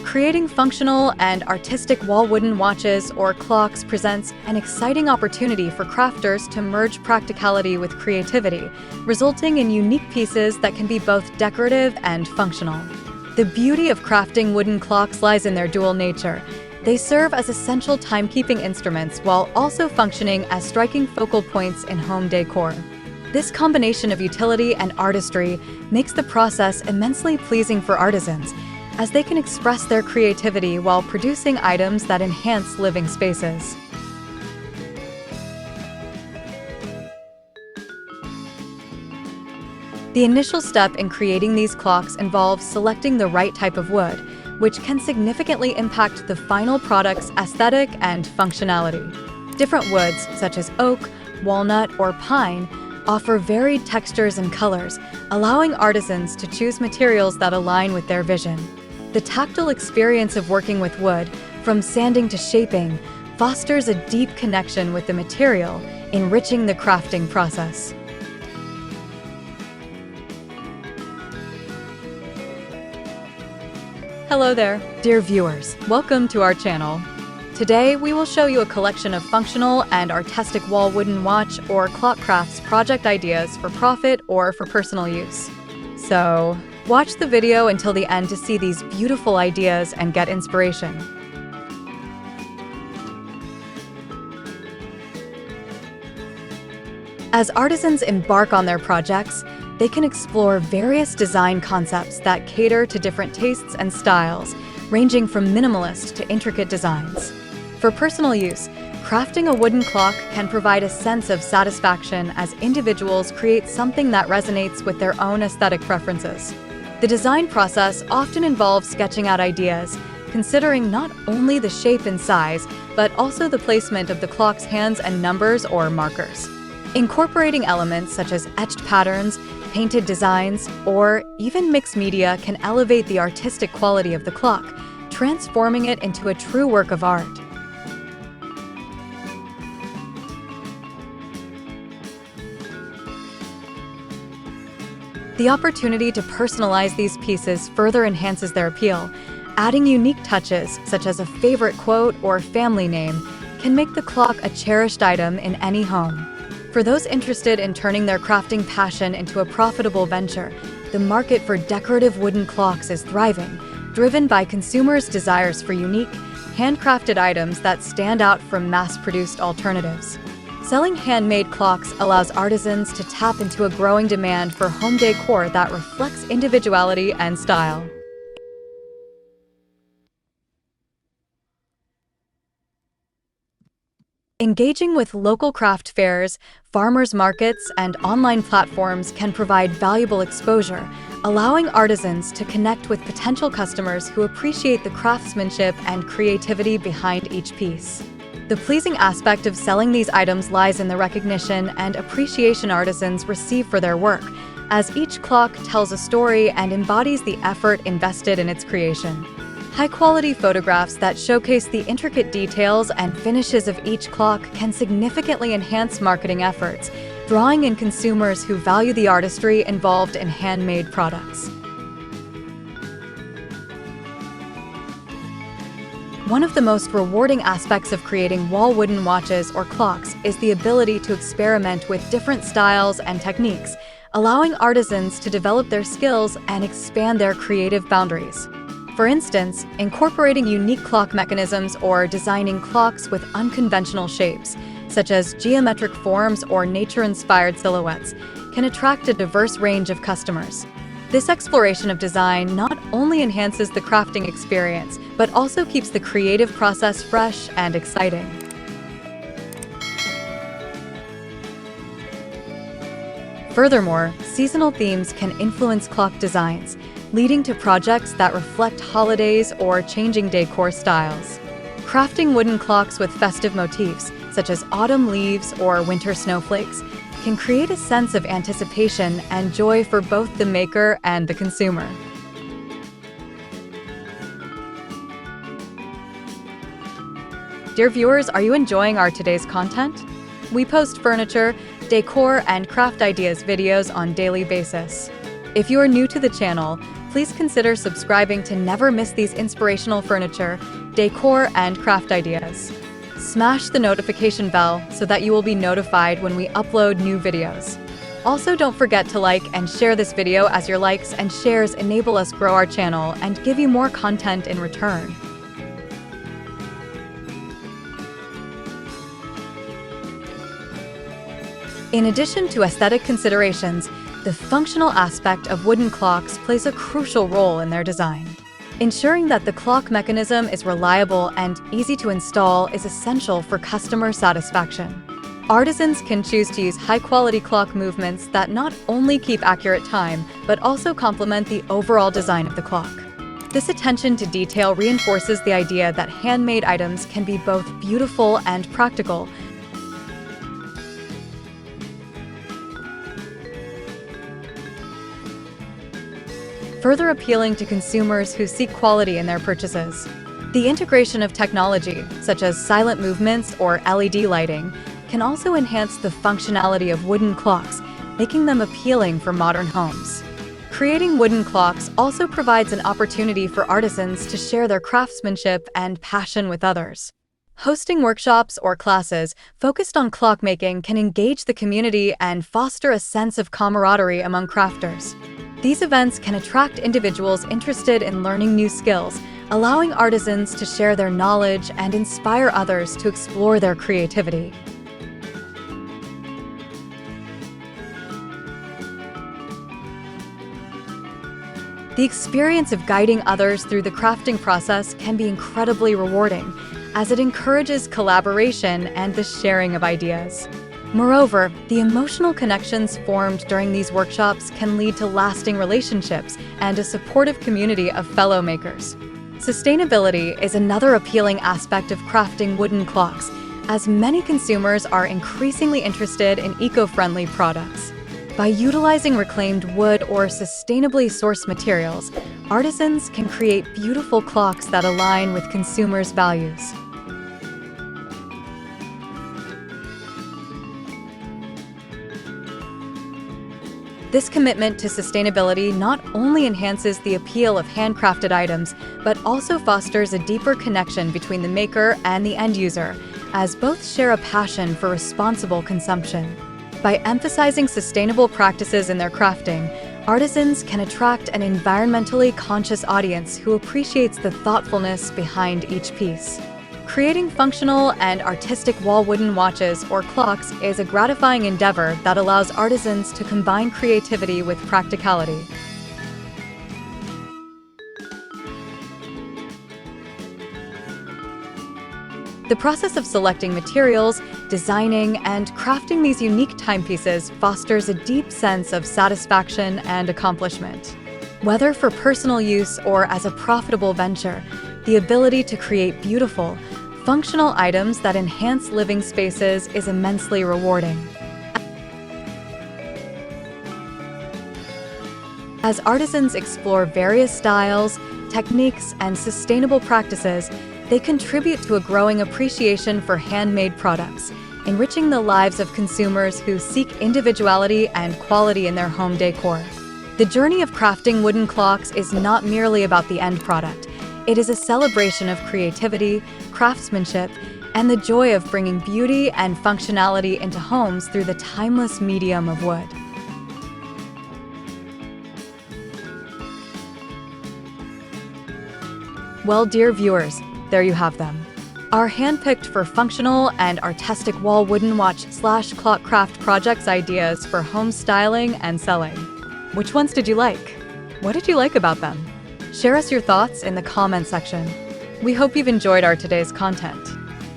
Creating functional and artistic wall wooden watches or clocks presents an exciting opportunity for crafters to merge practicality with creativity, resulting in unique pieces that can be both decorative and functional. The beauty of crafting wooden clocks lies in their dual nature. They serve as essential timekeeping instruments while also functioning as striking focal points in home decor. This combination of utility and artistry makes the process immensely pleasing for artisans, as they can express their creativity while producing items that enhance living spaces. The initial step in creating these clocks involves selecting the right type of wood, which can significantly impact the final product's aesthetic and functionality. Different woods, such as oak, walnut, or pine, offer varied textures and colors, allowing artisans to choose materials that align with their vision. The tactile experience of working with wood, from sanding to shaping, fosters a deep connection with the material, enriching the crafting process. Hello there, dear viewers. Welcome to our channel. Today, we will show you a collection of functional and artistic wall wooden watch or clock crafts project ideas for profit or for personal use. So, watch the video until the end to see these beautiful ideas and get inspiration. As artisans embark on their projects, they can explore various design concepts that cater to different tastes and styles, ranging from minimalist to intricate designs. For personal use, crafting a wooden clock can provide a sense of satisfaction as individuals create something that resonates with their own aesthetic preferences. The design process often involves sketching out ideas, considering not only the shape and size, but also the placement of the clock's hands and numbers or markers. Incorporating elements such as etched patterns, painted designs, or even mixed media can elevate the artistic quality of the clock, transforming it into a true work of art. The opportunity to personalize these pieces further enhances their appeal. Adding unique touches, such as a favorite quote or family name, can make the clock a cherished item in any home. For those interested in turning their crafting passion into a profitable venture, the market for decorative wooden clocks is thriving, driven by consumers' desires for unique, handcrafted items that stand out from mass-produced alternatives. Selling handmade clocks allows artisans to tap into a growing demand for home decor that reflects individuality and style. Engaging with local craft fairs, farmers markets, and online platforms can provide valuable exposure, allowing artisans to connect with potential customers who appreciate the craftsmanship and creativity behind each piece. The pleasing aspect of selling these items lies in the recognition and appreciation artisans receive for their work, as each clock tells a story and embodies the effort invested in its creation. High-quality photographs that showcase the intricate details and finishes of each clock can significantly enhance marketing efforts, drawing in consumers who value the artistry involved in handmade products. One of the most rewarding aspects of creating wall wooden watches or clocks is the ability to experiment with different styles and techniques, allowing artisans to develop their skills and expand their creative boundaries. For instance, incorporating unique clock mechanisms or designing clocks with unconventional shapes, such as geometric forms or nature-inspired silhouettes, can attract a diverse range of customers. This exploration of design not only enhances the crafting experience, but also keeps the creative process fresh and exciting. Furthermore, seasonal themes can influence clock designs, leading to projects that reflect holidays or changing decor styles. Crafting wooden clocks with festive motifs, such as autumn leaves or winter snowflakes, can create a sense of anticipation and joy for both the maker and the consumer. Dear viewers, are you enjoying our today's content? We post furniture, decor, and craft ideas videos on a daily basis. If you are new to the channel, please consider subscribing to never miss these inspirational furniture, decor, and craft ideas. Smash the notification bell so that you will be notified when we upload new videos. Also, don't forget to like and share this video, as your likes and shares enable us grow our channel and give you more content in return. In addition to aesthetic considerations, the functional aspect of wooden clocks plays a crucial role in their design. Ensuring that the clock mechanism is reliable and easy to install is essential for customer satisfaction. Artisans can choose to use high-quality clock movements that not only keep accurate time, but also complement the overall design of the clock. This attention to detail reinforces the idea that handmade items can be both beautiful and practical, further appealing to consumers who seek quality in their purchases. The integration of technology, such as silent movements or LED lighting, can also enhance the functionality of wooden clocks, making them appealing for modern homes. Creating wooden clocks also provides an opportunity for artisans to share their craftsmanship and passion with others. Hosting workshops or classes focused on clockmaking can engage the community and foster a sense of camaraderie among crafters. These events can attract individuals interested in learning new skills, allowing artisans to share their knowledge and inspire others to explore their creativity. The experience of guiding others through the crafting process can be incredibly rewarding, as it encourages collaboration and the sharing of ideas. Moreover, the emotional connections formed during these workshops can lead to lasting relationships and a supportive community of fellow makers. Sustainability is another appealing aspect of crafting wooden clocks, as many consumers are increasingly interested in eco-friendly products. By utilizing reclaimed wood or sustainably sourced materials, artisans can create beautiful clocks that align with consumers' values. This commitment to sustainability not only enhances the appeal of handcrafted items, but also fosters a deeper connection between the maker and the end user, as both share a passion for responsible consumption. By emphasizing sustainable practices in their crafting, artisans can attract an environmentally conscious audience who appreciates the thoughtfulness behind each piece. Creating functional and artistic wall wooden watches or clocks is a gratifying endeavor that allows artisans to combine creativity with practicality. The process of selecting materials, designing, and crafting these unique timepieces fosters a deep sense of satisfaction and accomplishment. Whether for personal use or as a profitable venture, the ability to create beautiful, functional items that enhance living spaces is immensely rewarding. As artisans explore various styles, techniques, and sustainable practices, they contribute to a growing appreciation for handmade products, enriching the lives of consumers who seek individuality and quality in their home decor. The journey of crafting wooden clocks is not merely about the end product. It is a celebration of creativity, craftsmanship, and the joy of bringing beauty and functionality into homes through the timeless medium of wood. Well, dear viewers, there you have them. Our hand-picked for functional and artistic wall wooden watch/clock craft projects ideas for home styling and selling. Which ones did you like? What did you like about them? Share us your thoughts in the comment section. We hope you've enjoyed our today's content.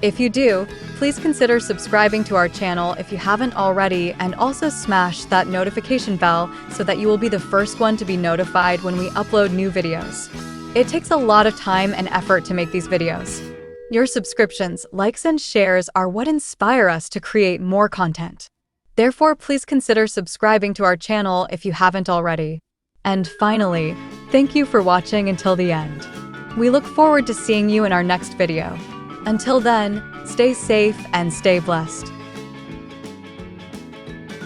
If you do, please consider subscribing to our channel if you haven't already, and also smash that notification bell so that you will be the first one to be notified when we upload new videos. It takes a lot of time and effort to make these videos. Your subscriptions, likes, and shares are what inspire us to create more content. Therefore, please consider subscribing to our channel if you haven't already. And finally, thank you for watching until the end. We look forward to seeing you in our next video. Until then, stay safe and stay blessed.